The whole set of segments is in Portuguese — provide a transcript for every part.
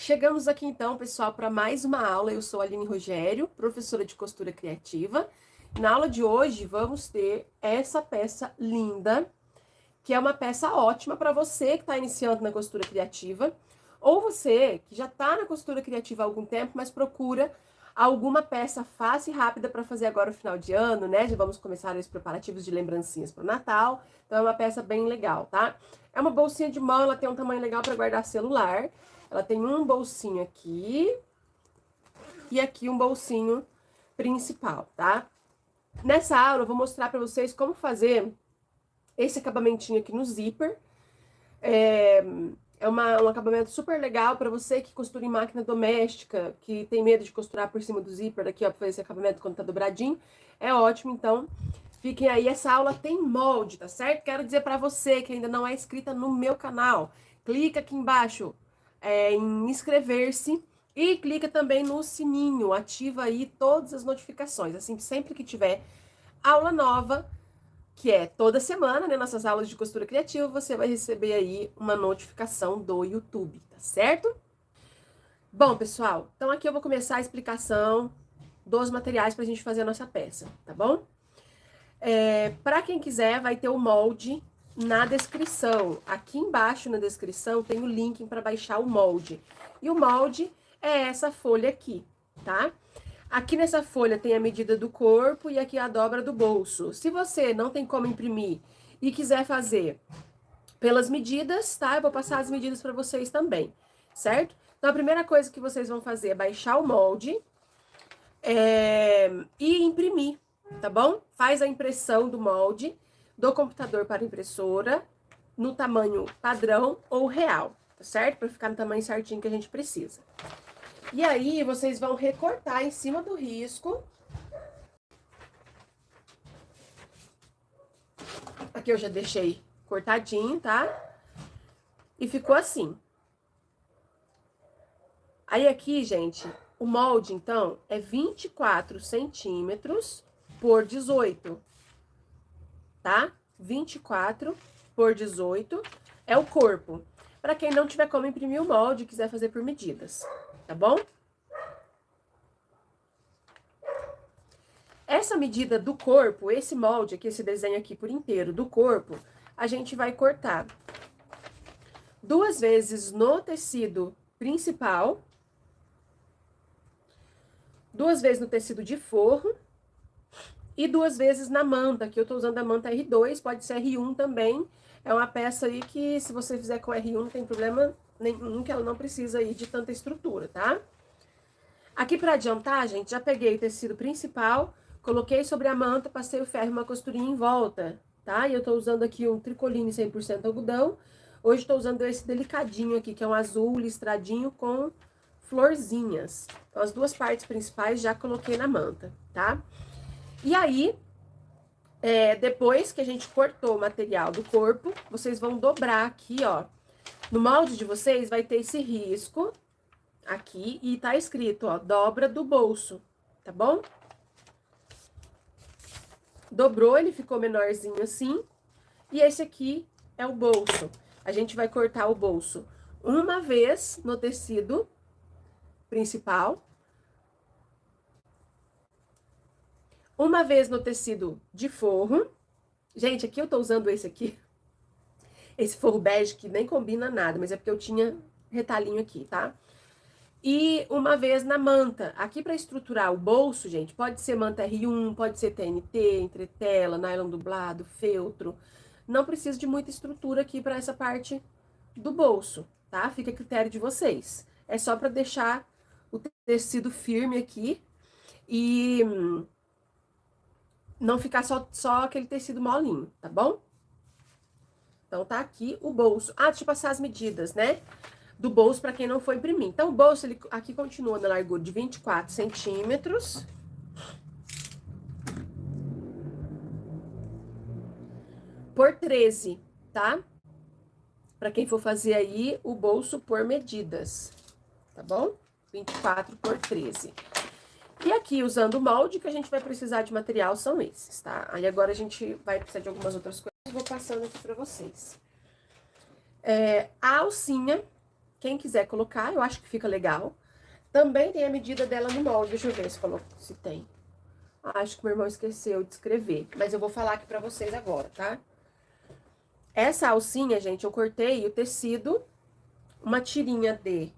Chegamos aqui então, pessoal, para mais uma aula. Eu sou a Aline Rogério, professora de costura criativa. Na aula de hoje vamos ter essa peça linda, que é uma peça ótima para você que está iniciando na costura criativa, ou você que já está na costura criativa há algum tempo, mas procura alguma peça fácil e rápida para fazer agora no final de ano, né? Já vamos começar os preparativos de lembrancinhas para o Natal. Então é uma peça bem legal, tá? É uma bolsinha de mão, ela tem um tamanho legal para guardar celular. Ela tem um bolsinho aqui e aqui um bolsinho principal, tá? Nessa aula eu vou mostrar para vocês como fazer esse acabamentinho aqui no zíper. Um acabamento super legal para você que costura em máquina doméstica, que tem medo de costurar por cima do zíper aqui, ó, para fazer esse acabamento quando tá dobradinho. É ótimo, então fiquem aí. Essa aula tem molde, tá certo? Quero dizer para você que ainda não é inscrita no meu canal, clica aqui embaixo em inscrever-se e clica também no sininho, ativa aí todas as notificações, assim que sempre que tiver aula nova, que é toda semana, né, nossas aulas de costura criativa, você vai receber aí uma notificação do YouTube, tá certo? Bom, pessoal, então aqui eu vou começar a explicação dos materiais pra gente fazer a nossa peça, tá bom? Para quem quiser, vai ter o molde na descrição. Aqui embaixo na descrição tem o link para baixar o molde. E o molde é essa folha aqui, tá? Aqui nessa folha tem a medida do corpo e aqui a dobra do bolso. Se você não tem como imprimir e quiser fazer pelas medidas, tá? Eu vou passar as medidas para vocês também, certo? Então, a primeira coisa que vocês vão fazer é baixar o molde e imprimir, tá bom? Faz a impressão do molde do computador para impressora no tamanho padrão ou real, tá certo? Para ficar no tamanho certinho que a gente precisa. E aí, vocês vão recortar em cima do risco. Aqui eu já deixei cortadinho, tá? E ficou assim. Aí aqui, gente, o molde, então, é 24 centímetros por 18, tá? 24 por 18 é o corpo. Para quem não tiver como imprimir o molde e quiser fazer por medidas, tá bom? Essa medida do corpo, esse molde aqui, esse desenho aqui por inteiro do corpo, a gente vai cortar 2 vezes no tecido principal, 2 vezes no tecido de forro e 2 vezes na manta, que eu tô usando a manta R2, pode ser R1 também. É uma peça aí que, se você fizer com R1, não tem problema nenhum, que ela não precisa aí de tanta estrutura, tá? Aqui pra adiantar, gente, já peguei o tecido principal, coloquei sobre a manta, passei o ferro, uma costurinha em volta, tá? E eu tô usando aqui um tricoline 100% algodão. Hoje tô usando esse delicadinho aqui, que é um azul listradinho com florzinhas. Então, as duas partes principais já coloquei na manta, tá? E aí, depois que a gente cortou o material do corpo, vocês vão dobrar aqui, ó. No molde de vocês vai ter esse risco aqui e tá escrito, ó, dobra do bolso, tá bom? Dobrou, ele ficou menorzinho assim. E esse aqui é o bolso. A gente vai cortar o bolso uma vez no tecido principal, uma vez no tecido de forro. Gente, aqui eu tô usando esse aqui, esse forro bege que nem combina nada, mas é porque eu tinha retalhinho aqui, tá? E uma vez na manta. Aqui para estruturar o bolso, gente, pode ser manta R1, pode ser TNT, entretela, nylon dublado, feltro. Não precisa de muita estrutura aqui para essa parte do bolso, tá? Fica a critério de vocês. É só para deixar o tecido firme aqui e não ficar só aquele tecido molinho, tá bom? Então, tá aqui o bolso. Ah, deixa eu passar as medidas, né? Do bolso para quem não for imprimir. Então, o bolso, ele aqui continua na largura de 24 centímetros. Por 13, tá? Para quem for fazer aí o bolso por medidas, tá bom? 24 por 13. E aqui, usando o molde, que a gente vai precisar de material são esses, tá? Aí agora a gente vai precisar de algumas outras coisas, vou passando aqui para vocês. A alcinha Quem quiser colocar, eu acho que fica legal. Também tem a medida dela no molde. Deixa eu ver se tem. Acho que meu irmão esqueceu de escrever. Mas eu vou falar aqui pra vocês agora, tá? Essa alcinha, gente, eu cortei o tecido, uma tirinha de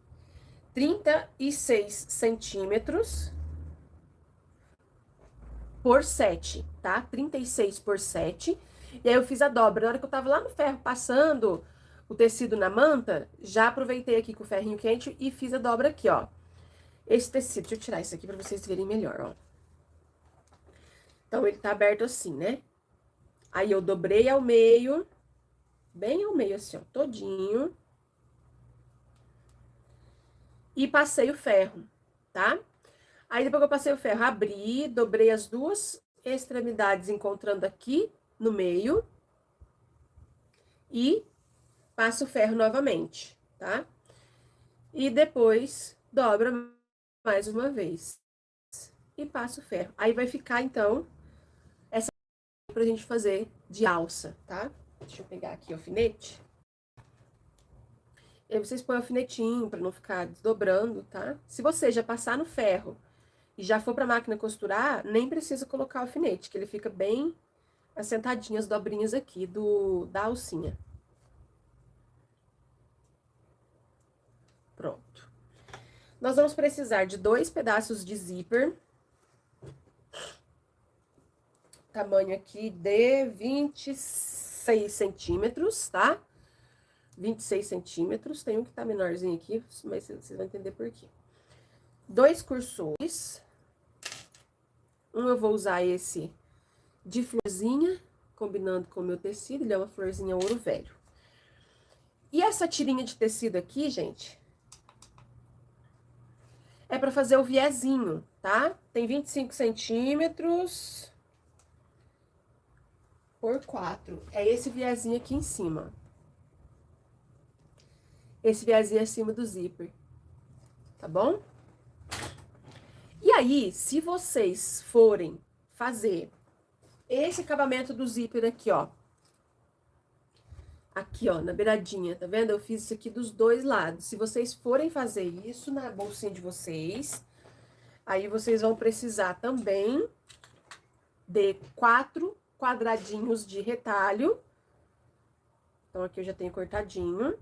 36 centímetros por 7, tá? 36 por 7. E aí eu fiz a dobra. Na hora que eu tava lá no ferro passando o tecido na manta, já aproveitei aqui com o ferrinho quente e fiz a dobra aqui, ó. Esse tecido, deixa eu tirar isso aqui pra vocês verem melhor, ó. Então, ele tá aberto assim, né? Aí eu dobrei ao meio, bem ao meio assim, ó, todinho. E passei o ferro, tá? Aí depois que eu passei o ferro, abri, dobrei as duas extremidades, encontrando aqui no meio. E passo o ferro novamente, tá? E depois dobra mais uma vez. E passo o ferro. Aí vai ficar, então, essa pra gente fazer de alça, tá? Deixa eu pegar aqui o alfinete. E aí vocês põem o alfinetinho pra não ficar desdobrando, tá? Se você já passar no ferro e já for pra máquina costurar, nem precisa colocar o alfinete, que ele fica bem assentadinho as dobrinhas aqui da alcinha. Pronto. Nós vamos precisar de 2 pedaços de zíper. Tamanho aqui de 26 centímetros, tá? 26 centímetros. Tem um que tá menorzinho aqui, mas vocês vão entender por quê. 2 cursores. Um eu vou usar esse de florzinha, combinando com o meu tecido. Ele é uma florzinha ouro velho. E essa tirinha de tecido aqui, gente, é pra fazer o viezinho, tá? Tem 25 centímetros por 4. É esse viezinho aqui em cima. Esse viezinho acima do zíper, tá bom? E aí, se vocês forem fazer esse acabamento do zíper aqui, ó. Aqui, ó, na beiradinha, tá vendo? Eu fiz isso aqui dos dois lados. Se vocês forem fazer isso na bolsinha de vocês, aí vocês vão precisar também de 4 quadradinhos de retalho. Então, aqui eu já tenho cortadinho.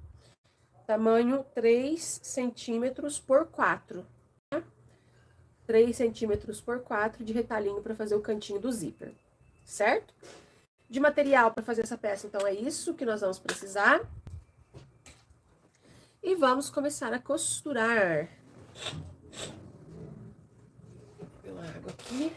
Tamanho 3 centímetros por 4. 3 centímetros por 4 de retalhinho para fazer o cantinho do zíper, certo? De material para fazer essa peça, então, é isso que nós vamos precisar. E vamos começar a costurar. Vou beber uma água aqui.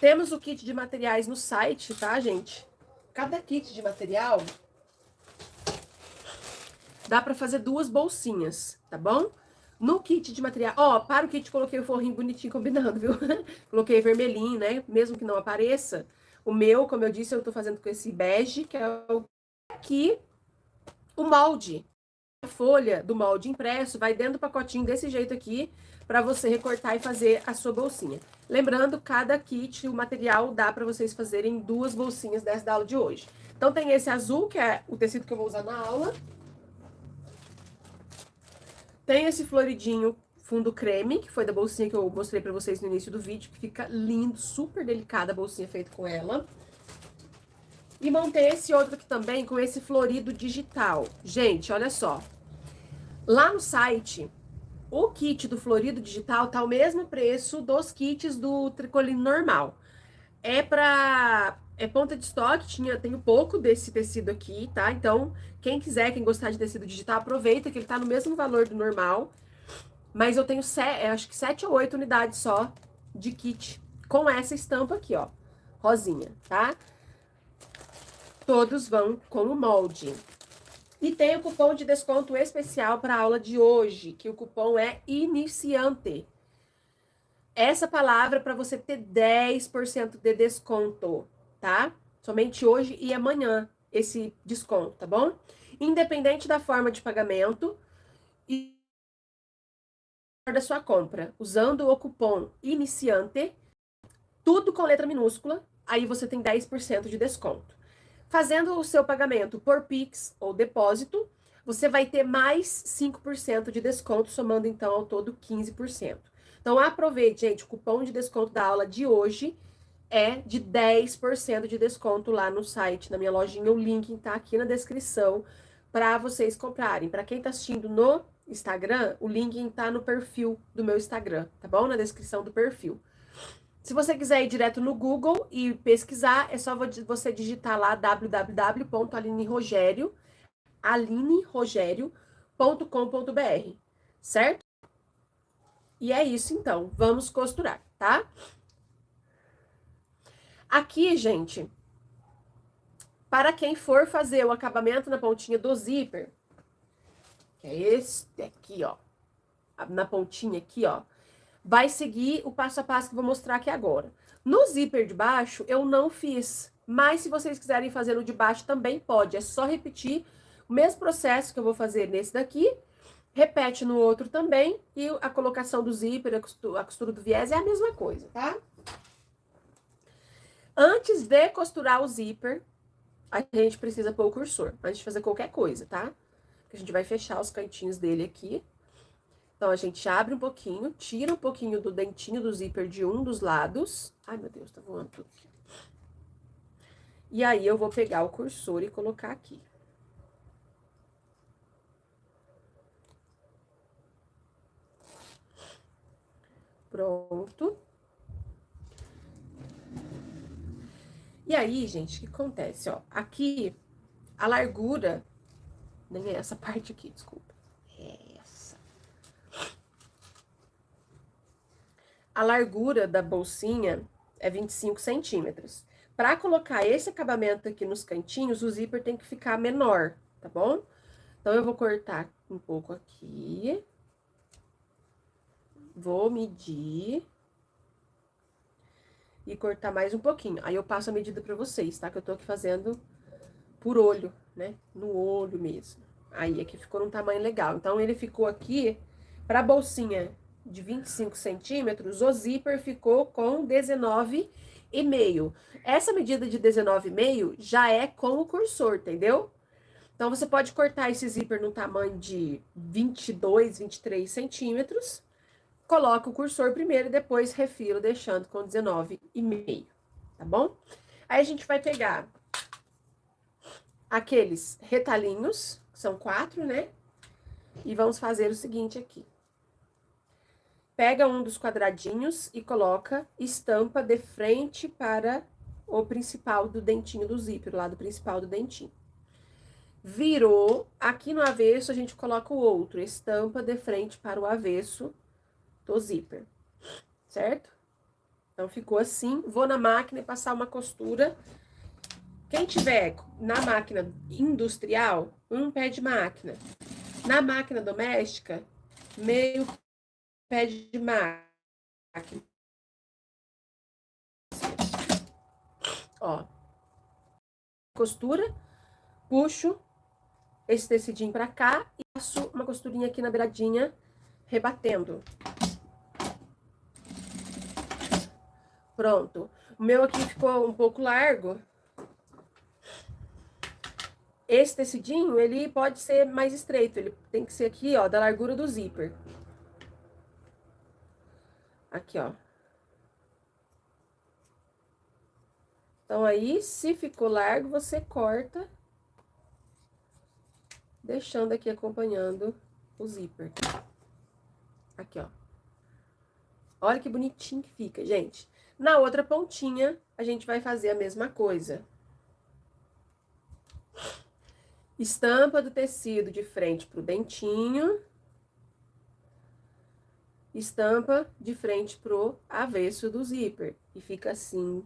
Temos o kit de materiais no site, tá, gente? Cada kit de material dá pra fazer 2 bolsinhas, tá bom? No kit de material... Ó, para o kit, coloquei o forrinho bonitinho combinando, viu? Coloquei vermelhinho, né? Mesmo que não apareça. O meu, como eu disse, eu tô fazendo com esse bege, que é o... Aqui, o molde. A folha do molde impresso vai dentro do pacotinho desse jeito aqui, para você recortar e fazer a sua bolsinha. Lembrando, cada kit, o material dá para vocês fazerem 2 bolsinhas dessa da aula de hoje. Então, tem esse azul, que é o tecido que eu vou usar na aula. Tem esse floridinho fundo creme, que foi da bolsinha que eu mostrei para vocês no início do vídeo, que fica lindo, super delicada a bolsinha feita com ela. E montei esse outro aqui também com esse florido digital. Gente, olha só. Lá no site, o kit do florido digital tá o mesmo preço dos kits do tricoline normal. É ponta de estoque, tenho pouco desse tecido aqui, tá? Então, quem quiser, quem gostar de tecido digital, aproveita que ele tá no mesmo valor do normal. Mas eu tenho, acho que 7 ou 8 unidades só de kit com essa estampa aqui, ó, rosinha, tá? Todos vão com o molde. E tem o cupom de desconto especial para a aula de hoje, que o cupom é iniciante. Essa palavra para você ter 10% de desconto, tá? Somente hoje e amanhã esse desconto, tá bom? Independente da forma de pagamento e da sua compra, usando o cupom INICIANTE, tudo com letra minúscula, aí você tem 10% de desconto. Fazendo o seu pagamento por Pix ou depósito, você vai ter mais 5% de desconto, somando então ao todo 15%. Então aproveite, gente, o cupom de desconto da aula de hoje é de 10% de desconto lá no site, na minha lojinha. O link tá aqui na descrição para vocês comprarem. Para quem tá assistindo no Instagram, o link tá no perfil do meu Instagram, tá bom? Na descrição do perfil. Se você quiser ir direto no Google e pesquisar, é só você digitar lá www.alinerogerio.com.br, certo? E é isso então, vamos costurar, tá? Aqui, gente, para quem for fazer o acabamento na pontinha do zíper, que é esse aqui, ó, na pontinha aqui, ó, vai seguir o passo a passo que eu vou mostrar aqui agora. No zíper de baixo, eu não fiz, mas se vocês quiserem fazer no de baixo, também pode. É só repetir o mesmo processo que eu vou fazer nesse daqui, repete no outro também, e a colocação do zíper, a costura do viés é a mesma coisa, tá? Antes de costurar o zíper, a gente precisa pôr o cursor, antes de fazer qualquer coisa, tá? A gente vai fechar os cantinhos dele aqui. Então, a gente abre um pouquinho, tira um pouquinho do dentinho do zíper de um dos lados. Ai, meu Deus, tá voando tudo aqui. E aí, eu vou pegar o cursor e colocar aqui. Pronto. E aí, gente, o que acontece, ó? Aqui, a largura... Nem é essa parte aqui, desculpa. É essa. A largura da bolsinha é 25 centímetros. Para colocar esse acabamento aqui nos cantinhos, o zíper tem que ficar menor, tá bom? Então, eu vou cortar um pouco aqui. Vou medir. E cortar mais um pouquinho. Aí, eu passo a medida pra vocês, tá? Que eu tô aqui fazendo por olho, né? No olho mesmo. Aí, aqui ficou num tamanho legal. Então, ele ficou aqui, pra bolsinha de 25 centímetros, o zíper ficou com 19,5. Essa medida de 19,5 já é com o cursor, entendeu? Então, você pode cortar esse zíper no tamanho de 22, 23 centímetros. Coloca o cursor primeiro e depois refiro, deixando com 19,5, tá bom? Aí, a gente vai pegar aqueles retalhinhos, que são 4, né? E vamos fazer o seguinte aqui. Pega um dos quadradinhos e coloca estampa de frente para o principal do dentinho do zíper, o lado principal do dentinho. Virou, aqui no avesso a gente coloca o outro, estampa de frente para o avesso do zíper, certo? Então, ficou assim. Vou na máquina e passar uma costura. Quem tiver na máquina industrial, um pé de máquina. Na máquina doméstica, meio pé de máquina. Ó. Costura, puxo esse tecidinho pra cá e passo uma costurinha aqui na beiradinha, rebatendo. Pronto. O meu aqui ficou um pouco largo. Esse tecidinho, ele pode ser mais estreito, ele tem que ser aqui, ó, da largura do zíper. Aqui, ó. Então, aí, se ficou largo, você corta, deixando aqui acompanhando o zíper. Aqui, ó. Olha que bonitinho que fica, gente. Na outra pontinha, a gente vai fazer a mesma coisa. Estampa do tecido de frente pro dentinho. Estampa de frente pro avesso do zíper. E fica assim.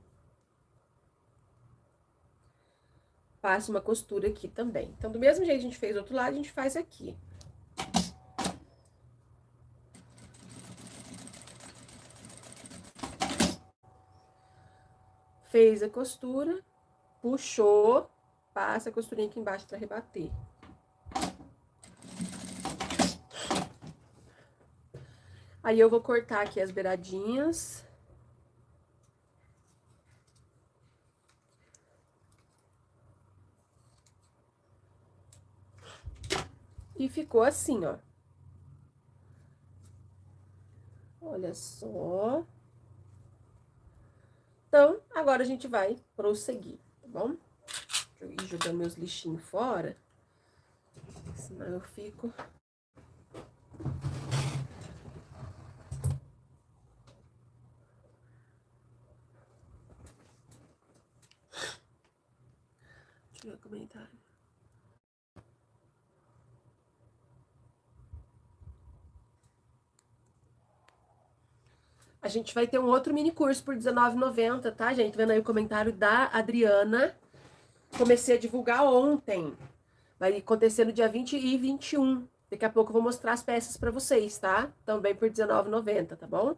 Passa uma costura aqui também. Então, do mesmo jeito que a gente fez do outro lado, a gente faz aqui. Fez a costura, puxou, passa a costurinha aqui embaixo para rebater. Aí eu vou cortar aqui as beiradinhas. E ficou assim, ó. Olha só. Então, agora a gente vai prosseguir, tá bom? Deixa eu ir jogando meus lixinhos fora, senão eu fico... Deixa eu ver o comentário. A gente vai ter um outro mini curso por R$19,90, tá, gente? Vendo aí o comentário da Adriana. Comecei a divulgar ontem. Vai acontecer no dia 20 e 21. Daqui a pouco eu vou mostrar as peças pra vocês, tá? Também por R$19,90, tá bom?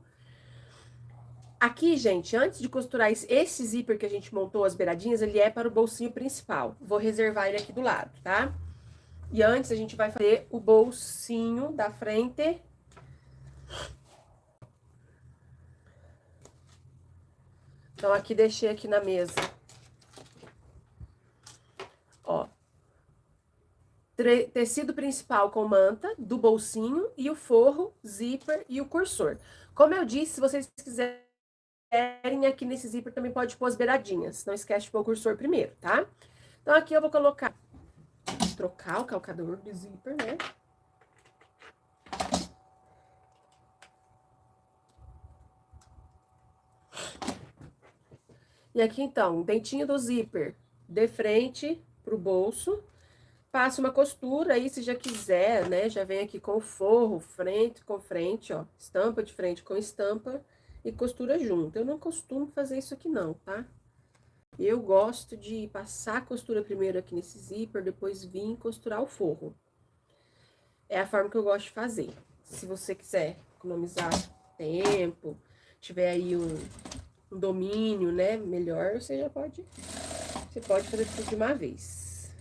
Aqui, gente, antes de costurar esse zíper que a gente montou, as beiradinhas, ele é para o bolsinho principal. Vou reservar ele aqui do lado, tá? E antes a gente vai fazer o bolsinho da frente. Então, aqui deixei aqui na mesa. Ó. Tecido principal com manta, do bolsinho, e o forro, zíper e o cursor. Como eu disse, se vocês quiserem, aqui nesse zíper também pode pôr as beiradinhas. Não esquece de pôr o cursor primeiro, tá? Então, aqui eu vou colocar... Trocar o calcador do zíper, né? E aqui, então, dentinho do zíper de frente pro bolso. Passa uma costura aí, se já quiser, né? Já vem aqui com o forro, frente com frente, ó. Estampa de frente com estampa e costura junto. Eu não costumo fazer isso aqui não, tá? Eu gosto de passar a costura primeiro aqui nesse zíper, depois vir costurar o forro. É a forma que eu gosto de fazer. Se você quiser economizar tempo, tiver aí um domínio, né, melhor, você pode fazer tudo de uma vez.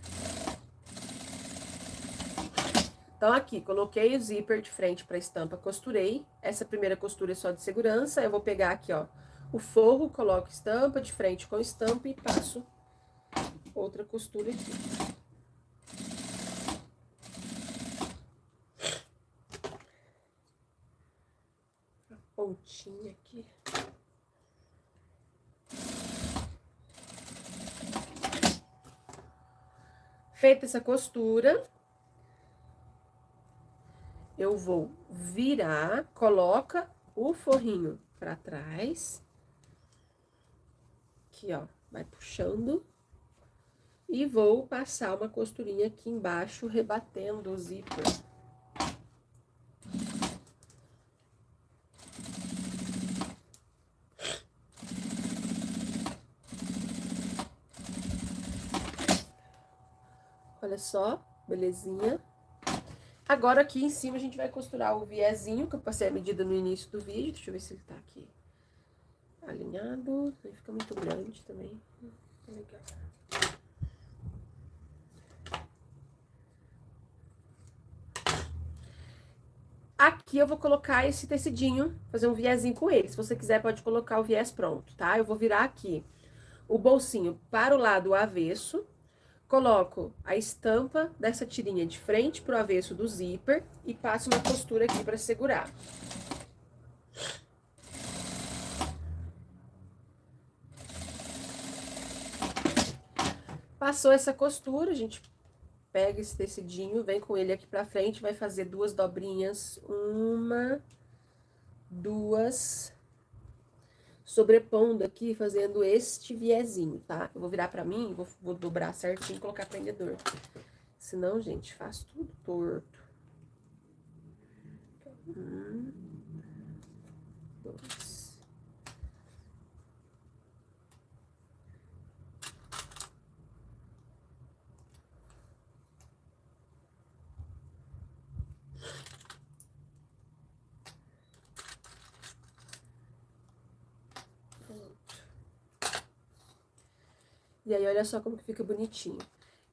Então, aqui, coloquei o zíper de frente pra estampa, costurei. Essa primeira costura é só de segurança. Eu vou pegar aqui, ó, o forro, coloco estampa de frente com estampa e passo outra costura aqui. A pontinha aqui. Feita essa costura, eu vou virar, coloca o forrinho pra trás. Aqui, ó, vai puxando. E vou passar uma costurinha aqui embaixo, rebatendo o zíper. Olha só, belezinha. Agora, aqui em cima, a gente vai costurar o viezinho, que eu passei a medida no início do vídeo. Deixa eu ver se ele tá aqui alinhado. Aí fica muito grande também. Legal. Aqui eu vou colocar esse tecidinho, fazer um viezinho com ele. Se você quiser, pode colocar o viés pronto, tá? Eu vou virar aqui o bolsinho para o lado avesso. Coloco a estampa dessa tirinha de frente pro avesso do zíper e passo uma costura aqui pra segurar. Passou essa costura, a gente pega esse tecidinho, vem com ele aqui pra frente, vai fazer duas dobrinhas, uma, duas, sobrepondo aqui, fazendo este viezinho, tá? Eu vou virar pra mim, vou dobrar certinho e colocar prendedor. Senão, gente, faz tudo torto. Dois. E aí, olha só como que fica bonitinho.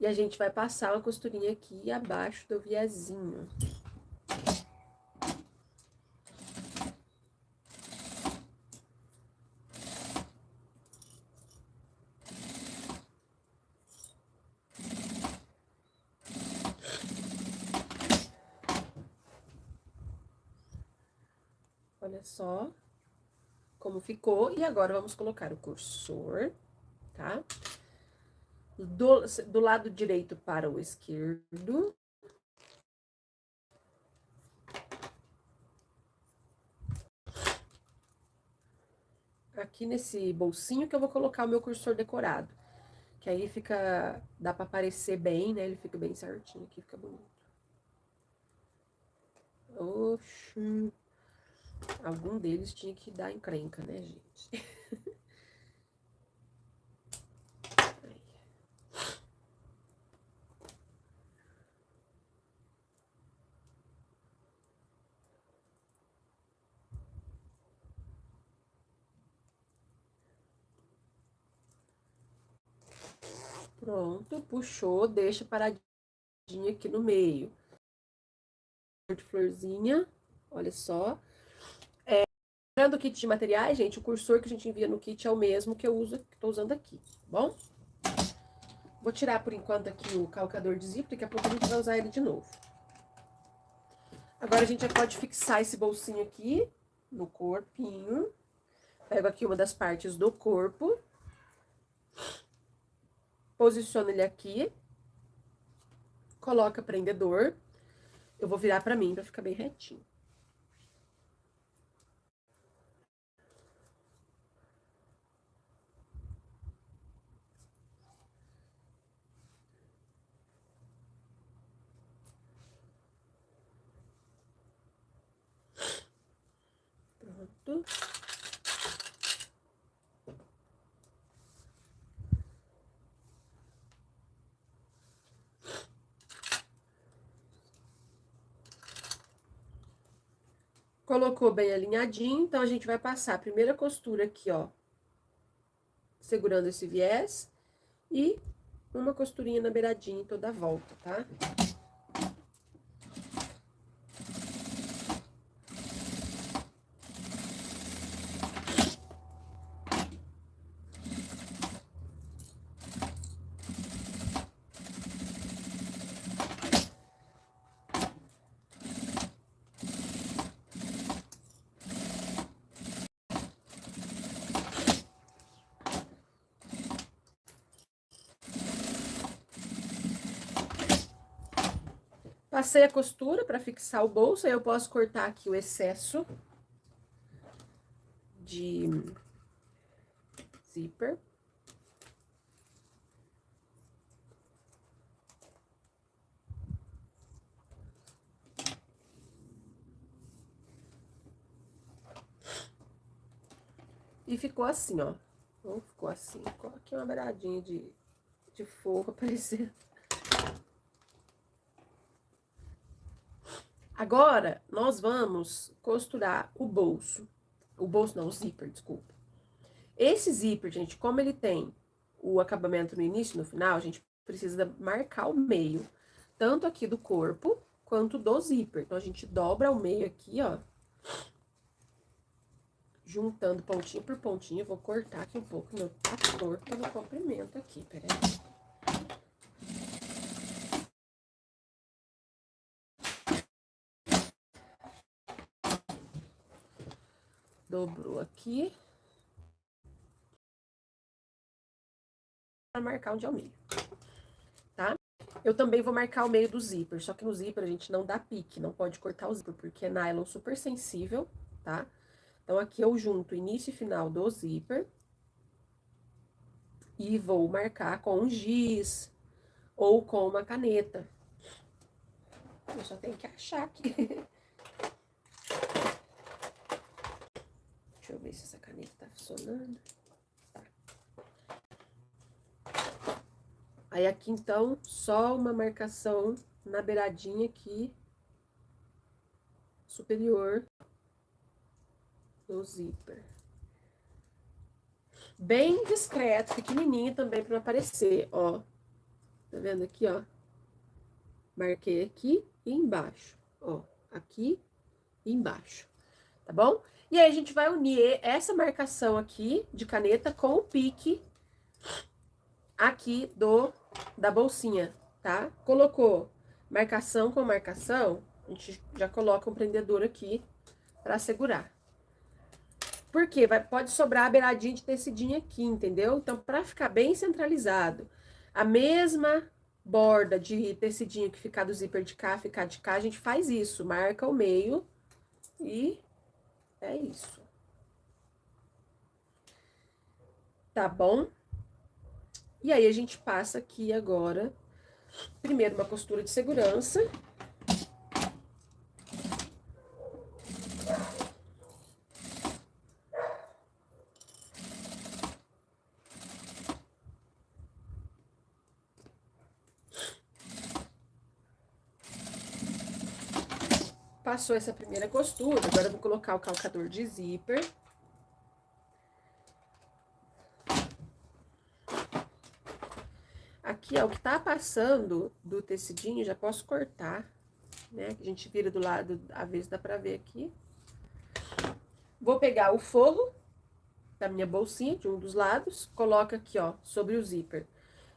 E a gente vai passar uma costurinha aqui abaixo do viezinho. Olha só como ficou. E agora vamos colocar o cursor, tá? Do lado direito para o esquerdo. Aqui nesse bolsinho que eu vou colocar o meu cursor decorado. Que aí fica, dá pra aparecer bem, né? Ele fica bem certinho aqui, fica bonito. Oxi. Algum deles tinha que dar encrenca, né, gente? Pronto, puxou, deixa paradinho aqui no meio. De florzinha, olha só. Lembrando o kit de materiais, gente, o cursor que a gente envia no kit é o mesmo que eu uso, que tô usando aqui, tá bom? Vou tirar por enquanto aqui o calcador de zíper, daqui a pouco a gente vai usar ele de novo. Agora a gente já pode fixar esse bolsinho aqui no corpinho. Pego aqui uma das partes do corpo. Posiciono ele aqui. Coloca prendedor. Eu vou virar pra mim pra ficar bem retinho. Pronto. Colocou bem alinhadinho, então a gente vai passar a primeira costura aqui, ó. Segurando esse viés. E uma costurinha na beiradinha em toda a volta, tá? Passei a costura para fixar o bolso, aí eu posso cortar aqui o excesso de zíper. E ficou assim, ó. Não ficou assim, ficou aqui uma beiradinha de forro aparecendo. Agora, nós vamos costurar o bolso. O bolso não, o zíper, desculpa. Esse zíper, gente, como ele tem o acabamento no início e no final, a gente precisa marcar o meio, tanto aqui do corpo, quanto do zíper. Então, a gente dobra o meio aqui, ó. Juntando pontinho por pontinho. Eu vou cortar aqui um pouco, meu tá torto no comprimento aqui, peraí. Dobrou aqui. Para marcar onde é o meio, tá? Eu também vou marcar o meio do zíper, só que no zíper a gente não dá pique, não pode cortar o zíper, porque é nylon super sensível, tá? Então, aqui eu junto início e final do zíper. E vou marcar com um giz ou com uma caneta. Eu só tenho que achar aqui. Deixa eu ver se essa caneta tá funcionando. Tá. Aí, aqui, então, só uma marcação na beiradinha aqui, superior do zíper. Bem discreto, pequenininho também pra não aparecer, ó. Tá vendo aqui, ó? Marquei aqui e embaixo, ó. Aqui e embaixo, tá bom? E aí, a gente vai unir essa marcação aqui de caneta com o pique aqui da bolsinha, tá? Colocou marcação com marcação, a gente já coloca um prendedor aqui pra segurar, Porque pode sobrar a beiradinha de tecidinho aqui, entendeu? Então, para ficar bem centralizado, a mesma borda de tecidinho que ficar do zíper de cá, ficar de cá, a gente faz isso. Marca o meio e é isso. Tá bom? E aí, a gente passa aqui agora, primeiro uma costura de segurança. Passou essa primeira costura, agora eu vou colocar o calcador de zíper. Aqui, ó, o que tá passando do tecidinho, já posso cortar, né? Que a gente vira do lado, às vezes dá pra ver aqui. Vou pegar o forro da minha bolsinha, de um dos lados, coloca aqui, ó, sobre o zíper.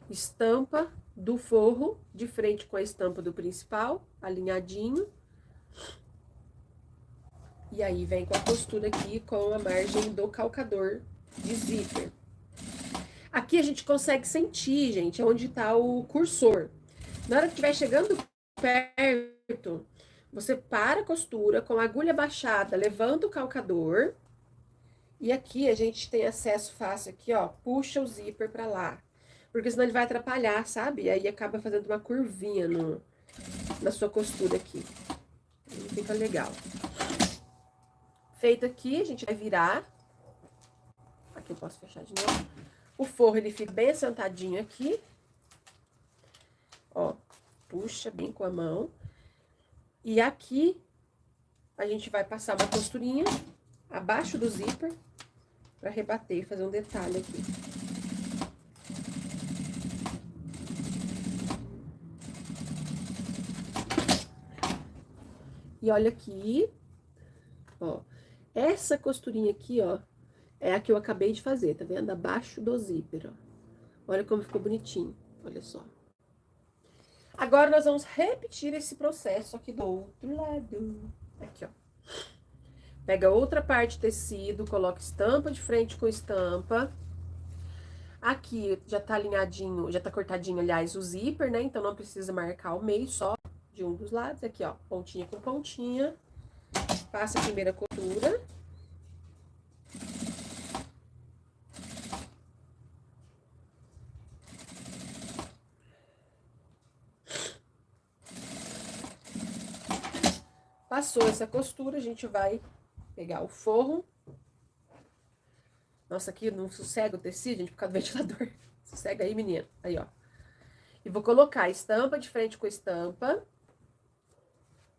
Estampa do forro, de frente com a estampa do principal, alinhadinho. E aí, vem com a costura aqui, com a margem do calcador de zíper. Aqui a gente consegue sentir, gente, onde tá o cursor. Na hora que estiver chegando perto, você para a costura com a agulha baixada, levanta o calcador. E aqui a gente tem acesso fácil aqui, ó, puxa o zíper pra lá. Porque senão ele vai atrapalhar, sabe? E aí acaba fazendo uma curvinha na sua costura aqui. Não fica legal. Feito aqui, a gente vai virar. Aqui eu posso fechar de novo. O forro, ele fica bem assentadinho aqui. Ó, puxa bem com a mão. E aqui, a gente vai passar uma costurinha abaixo do zíper pra rebater e fazer um detalhe aqui. E olha aqui, ó, essa costurinha aqui, ó, é a que eu acabei de fazer, tá vendo? Abaixo do zíper, ó. Olha como ficou bonitinho, olha só. Agora, nós vamos repetir esse processo aqui do outro lado. Aqui, ó. Pega outra parte de tecido, coloca estampa de frente com estampa. Aqui já tá alinhadinho, já tá cortadinho, aliás, o zíper, né? Então, não precisa marcar o meio, só de um dos lados. Aqui, ó, pontinha com pontinha. Passa a primeira costura. Passou essa costura, a gente vai pegar o forro. Nossa, aqui não sossega o tecido, gente, por causa do ventilador. Sossega aí, menina. Aí, ó. E vou colocar estampa de frente com estampa.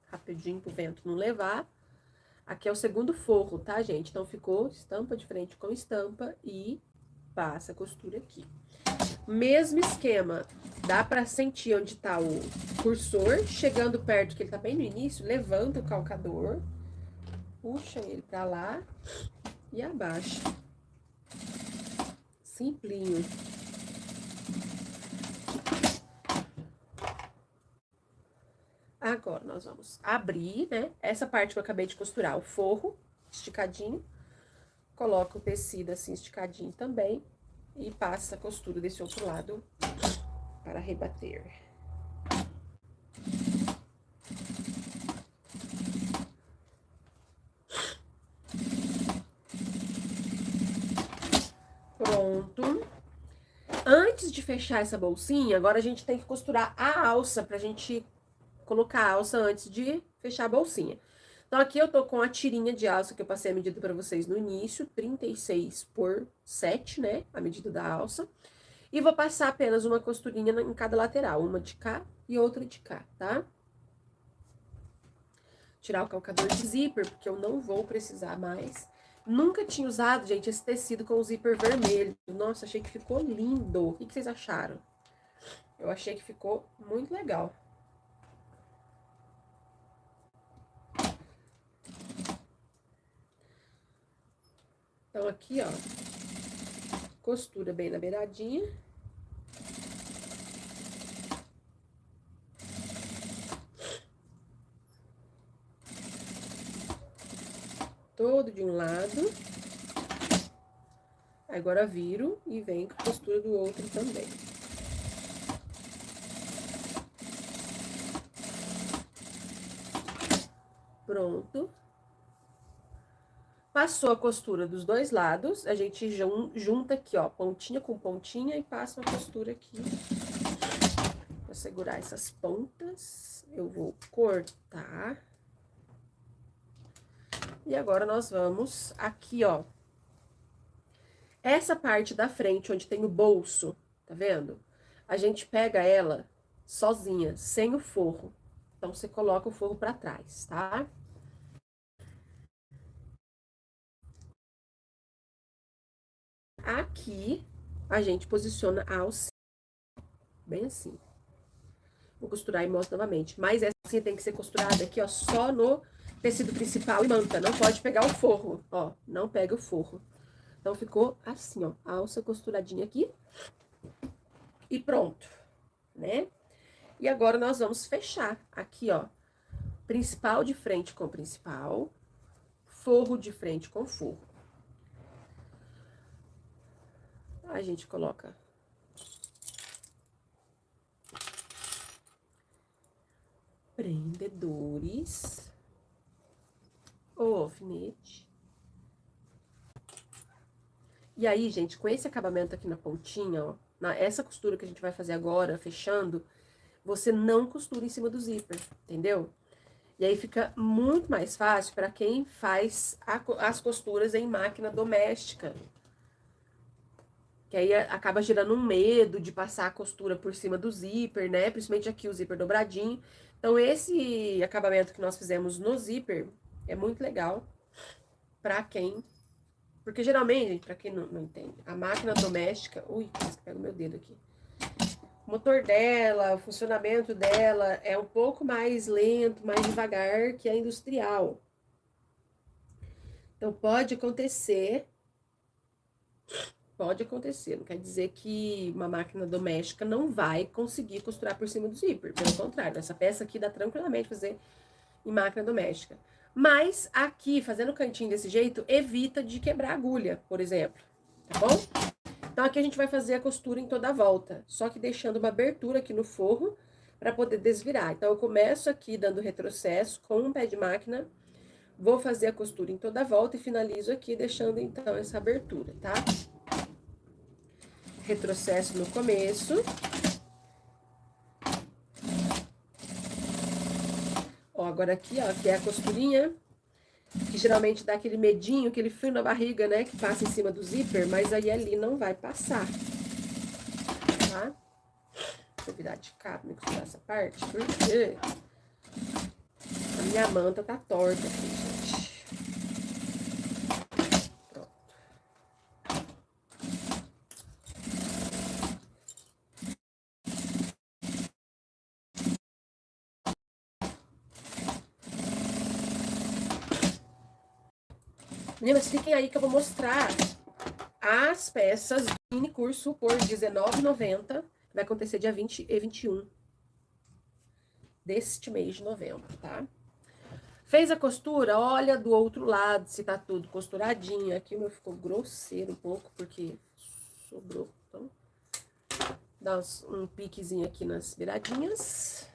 Rapidinho pro vento não levar. Aqui é o segundo forro, tá, gente? Então, ficou estampa de frente com estampa e passa a costura aqui. Mesmo esquema. Dá pra sentir onde tá o cursor. Chegando perto, que ele tá bem no início, levanta o calcador. Puxa ele pra lá e abaixa. Simplinho. Agora, nós vamos abrir, né? Essa parte que eu acabei de costurar, o forro esticadinho. Coloca o tecido assim esticadinho também. E passa a costura desse outro lado para rebater. Pronto. Antes de fechar essa bolsinha, agora a gente tem que costurar a alça pra gente colocar a alça antes de fechar a bolsinha. Então, aqui eu tô com a tirinha de alça que eu passei a medida pra vocês no início, 36 por 7, né? A medida da alça. E vou passar apenas uma costurinha em cada lateral, uma de cá e outra de cá, tá? Tirar o calcador de zíper, porque eu não vou precisar mais. Nunca tinha usado, gente, esse tecido com o zíper vermelho. Nossa, achei que ficou lindo. O que vocês acharam? Eu achei que ficou muito legal. Então, aqui, ó, costura bem na beiradinha. Todo de um lado. Agora viro e venho com a costura do outro também. Pronto. Passou a costura dos dois lados, a gente junta aqui, ó, pontinha com pontinha e passa uma costura aqui. Pra segurar essas pontas, eu vou cortar. E agora nós vamos aqui, ó. Essa parte da frente, onde tem o bolso, tá vendo? A gente pega ela sozinha, sem o forro. Então, você coloca o forro pra trás, tá? Aqui, a gente posiciona a alcinha, bem assim. Vou costurar e mostro novamente. Mas essa alcinha tem que ser costurada aqui, ó, só no tecido principal e manta. Não pode pegar o forro, ó, não pega o forro. Então, ficou assim, ó, a alça costuradinha aqui. E pronto, né? E agora, nós vamos fechar aqui, ó, principal de frente com principal, forro de frente com forro. A gente coloca prendedores, o alfinete. E aí, gente, com esse acabamento aqui na pontinha, ó, essa costura que a gente vai fazer agora, fechando, você não costura em cima do zíper, entendeu? E aí fica muito mais fácil para quem faz as costuras em máquina doméstica. Que aí acaba gerando um medo de passar a costura por cima do zíper, né? Principalmente aqui o zíper dobradinho. Então, esse acabamento que nós fizemos no zíper é muito legal pra quem... Porque geralmente, gente, pra quem não entende, a máquina doméstica... Ui, quase que pega o meu dedo aqui. O motor dela, o funcionamento dela é um pouco mais lento, mais devagar que a industrial. Então, pode acontecer, não quer dizer que uma máquina doméstica não vai conseguir costurar por cima do zíper. Pelo contrário, essa peça aqui dá tranquilamente fazer em máquina doméstica. Mas aqui, fazendo o cantinho desse jeito, evita de quebrar a agulha, por exemplo, tá bom? Então, aqui a gente vai fazer a costura em toda a volta, só que deixando uma abertura aqui no forro para poder desvirar. Então, eu começo aqui dando retrocesso com um pé de máquina, vou fazer a costura em toda a volta e finalizo aqui deixando, então, essa abertura, tá? Retrocesso no começo. Ó, agora aqui, ó, que é a costurinha, que geralmente dá aquele medinho, aquele frio na barriga, né, que passa em cima do zíper, mas aí ali não vai passar, tá? Deixa eu virar de cá pra me costurar essa parte, porque a minha manta tá torta aqui, gente. Pronto. Meninas, fiquem aí que eu vou mostrar as peças do mini curso por R$19,90. Vai acontecer dia 20 e 21 deste mês de novembro, tá? Fez a costura, olha do outro lado se tá tudo costuradinho. Aqui o meu ficou grosseiro um pouco, porque sobrou. Então, dá um piquezinho aqui nas beiradinhas.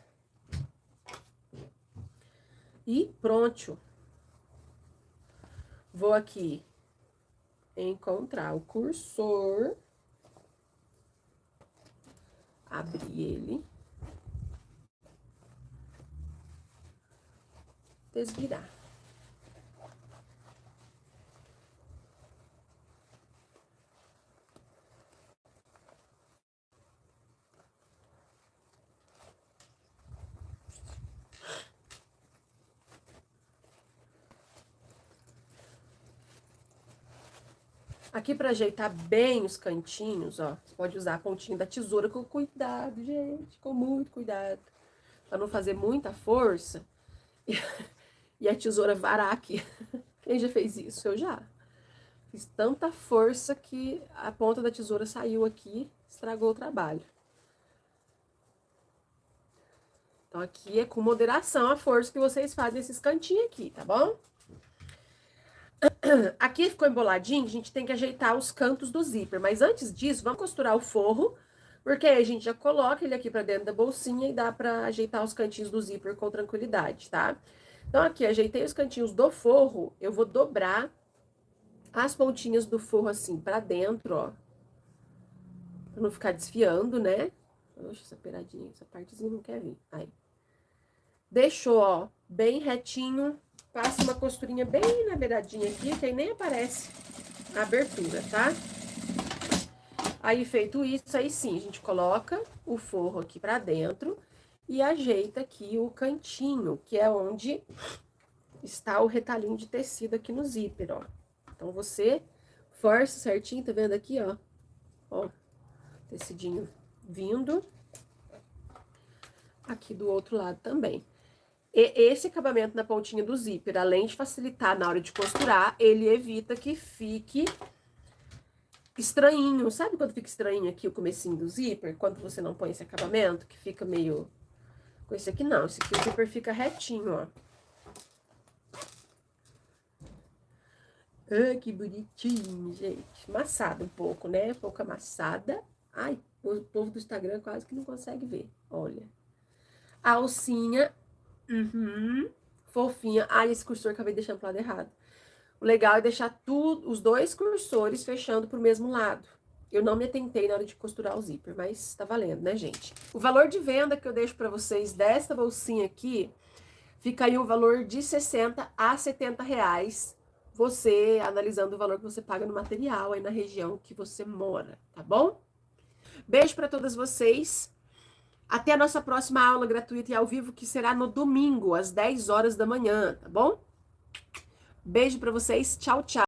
E pronto. Vou aqui encontrar o cursor. Abrir ele. Desvirar. Aqui, pra ajeitar bem os cantinhos, ó, você pode usar a pontinha da tesoura com cuidado, gente, com muito cuidado. Pra não fazer muita força e a tesoura varar aqui. Quem já fez isso? Eu já. Fiz tanta força que a ponta da tesoura saiu aqui, estragou o trabalho. Então, aqui é com moderação a força que vocês fazem esses cantinhos aqui, tá bom? Aqui ficou emboladinho, a gente tem que ajeitar os cantos do zíper. Mas antes disso, vamos costurar o forro, porque aí a gente já coloca ele aqui pra dentro da bolsinha e dá pra ajeitar os cantinhos do zíper com tranquilidade, tá? Então, aqui, ajeitei os cantinhos do forro, eu vou dobrar as pontinhas do forro assim pra dentro, ó. Pra não ficar desfiando, né? Oxe, essa peradinha, essa partezinha não quer vir. Aí. Deixou, ó, bem retinho. Passa uma costurinha bem na beiradinha aqui, que aí nem aparece a abertura, tá? Aí, feito isso, aí sim, a gente coloca o forro aqui pra dentro e ajeita aqui o cantinho, que é onde está o retalhinho de tecido aqui no zíper, ó. Então, você força certinho, tá vendo aqui, ó? Ó, tecidinho vindo. Aqui do outro lado também. E esse acabamento na pontinha do zíper, além de facilitar na hora de costurar, ele evita que fique estranhinho. Sabe quando fica estranho aqui o comecinho do zíper? Quando você não põe esse acabamento, que fica meio... Com esse aqui não, esse aqui o zíper fica retinho, ó. Ai, que bonitinho, gente. Amassada um pouco, né? Um pouco amassada. Ai, o povo do Instagram quase que não consegue ver. Olha. A alcinha. Fofinha. Ai, esse cursor acabei deixando pro lado errado. O legal é deixar tudo, os dois cursores fechando pro mesmo lado. Eu não me atentei na hora de costurar o zíper, mas tá valendo, né, gente? O valor de venda que eu deixo pra vocês dessa bolsinha aqui, fica aí um valor de 60 a 70 reais. Você analisando o valor que você paga no material aí na região que você mora, tá bom? Beijo pra todas vocês. Até a nossa próxima aula gratuita e ao vivo, que será no domingo, às 10 horas da manhã, tá bom? Beijo pra vocês. Tchau, tchau.